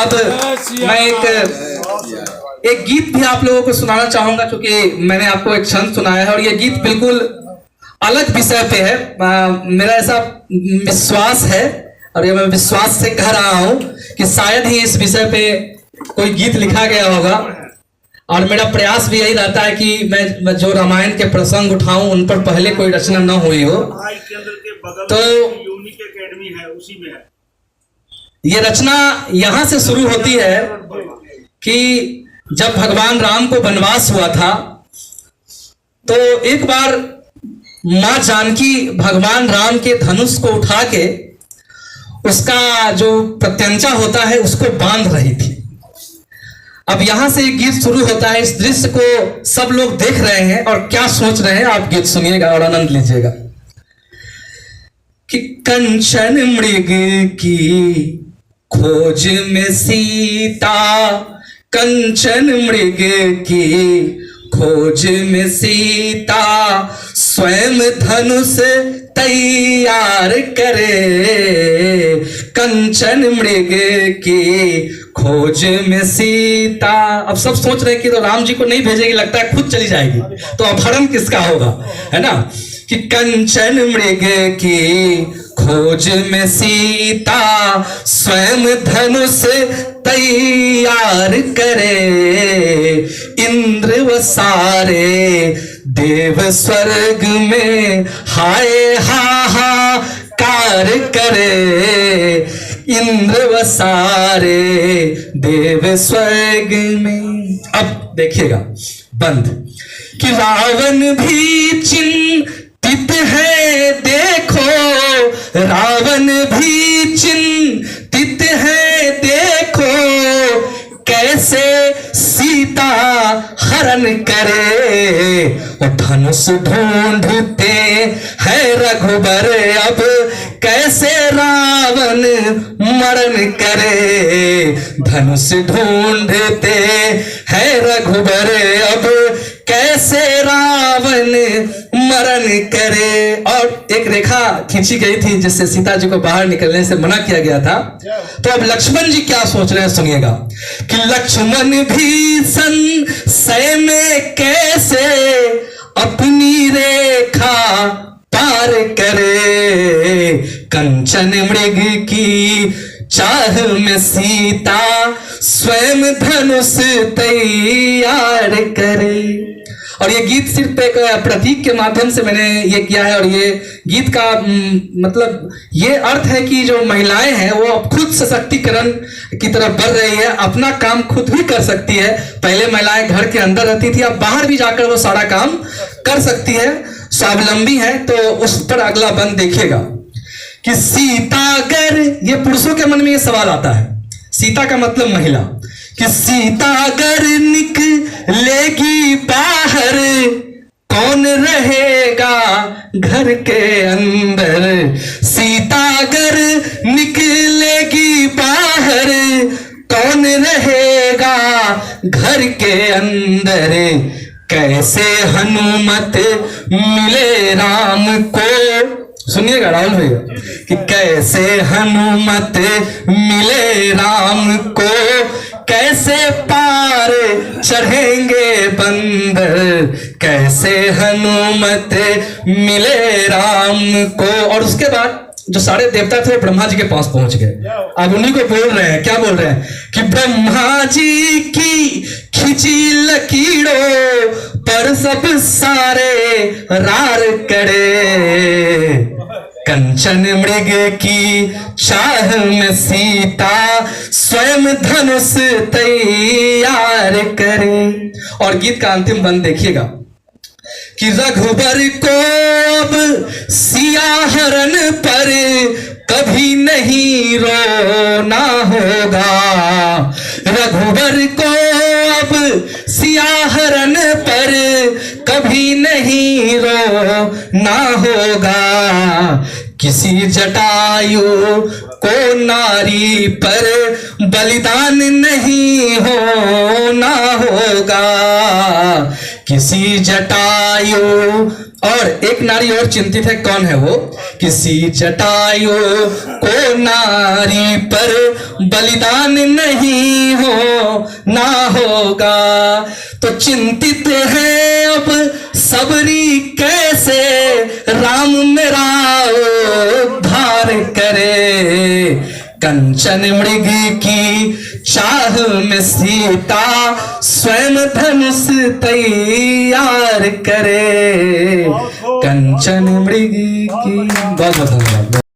अब मैं एक गीत भी आप लोगों को सुनाना चाहूंगा, क्योंकि मैंने आपको एक छंद सुनाया है और ये गीत बिल्कुल अलग विषय पे है। मेरा ऐसा विश्वास है और ये मैं विश्वास से कह रहा हूं कि शायद ही इस विषय पे कोई गीत लिखा गया होगा, और मेरा प्रयास भी यही रहता है कि मैं जो रामायण के प्रसंग उठाऊं उन पर पहले कोई रचना न हुई हो। तो यूनिक एकेडमी है, उसी में है ये रचना यहां से शुरू होती है कि जब भगवान राम को वनवास हुआ था तो एक बार मां जानकी भगवान राम के धनुष को उठा के उसका जो प्रत्यंचा होता है उसको बांध रही थी। अब यहां से एक गीत शुरू होता है। इस दृश्य को सब लोग देख रहे हैं और क्या सोच रहे हैं आप गीत सुनिएगा और आनंद लीजिएगा। कि कंचन मृग की खोज में सीता, कंचन मृग की खोज में सीता, स्वयं धनुष तैयार करे, कंचन मृग की खोज में सीता। अब सब सोच रहे हैं कि तो राम जी को नहीं भेजेगी, लगता है खुद चली जाएगी, तो अपहरण किसका होगा, है ना। कि कंचन मृग की खोज में सीता, स्वयं धनुष तैयार करे, इंद्र व सारे देव स्वर्ग में हाय हाहाकार करे, इंद्र व सारे देव स्वर्ग में। अब देखिएगा बंद कि रावण भी चिंतित है, देखो रावण भी चिंतित है, देखो कैसे सीता हरण करे, और धनुष ढूंढते हैं रघुबर, अब कैसे रावण मरण करे, धनुष ढूंढते हैं रघुबर, अब कैसे रावण मरण करे। और एक रेखा खींची गई थी जिससे सीता जी को बाहर निकलने से मना किया गया था। तो अब लक्ष्मण जी क्या सोच रहे हैं सुनिएगा। कि लक्ष्मण भी संशय में कैसे अपनी रेखा पार करे, कंचन मृग की चाह में सीता, स्वयं धनुष तैयार करे। और ये गीत सिर्फ एक प्रतीक के माध्यम से मैंने ये किया है, और ये गीत का मतलब ये अर्थ है कि जो महिलाएं हैं वो अब खुद सशक्तिकरण की तरफ बढ़ रही है, अपना काम खुद भी कर सकती है। पहले महिलाएं घर के अंदर रहती थी, अब बाहर भी जाकर वो सारा काम कर सकती है, स्वावलंबी है। तो उस पर अगला बंद देखिएगा कि सीतागर, ये पुरुषों के मन में ये सवाल आता है, सीता का मतलब महिला, कि सीता अगर निकलेगी बाहर, कौन रहेगा घर के अंदर, सीता अगर निकलेगी बाहर, कौन रहेगा घर के अंदर, कैसे हनुमत मिले राम को। सुनिएगा राहुल भैया कि कैसे हनुमत मिले राम को, कैसे पार चढ़ेंगे बंदर, कैसे हनुमत मिले राम को। और उसके बाद जो सारे देवता थे वो ब्रह्मा जी के पास पहुंच गए। अब उन्हीं को बोल रहे हैं, क्या बोल रहे हैं कि ब्रह्मा जी की खिंची लकीरों पर सब सारे रार करे, कंचन मृग की चाह में सीता, स्वयं धनुष तैयार करे। और गीत का अंतिम बंद देखिएगा कि रघुबर को अब सिया हरण पर कभी नहीं रोना होगा, रघुबर को अब सिया हरण पर कभी नहीं रोना होगा, किसी जटायु को नारी पर बलिदान नहीं होना होगा, किसी जटायु, और एक नारी और चिंतित है, कौन है वो? किसी जटायु को नारी पर बलिदान नहीं हो ना होगा, तो चिंतित है अब सबरी कैसे राम मेरा उद्धार करे। कंचन मृग की चाह में सीता स्वयं धनुष तैयार करे। कंचन मृग की, बहुत बहुत धन्यवाद।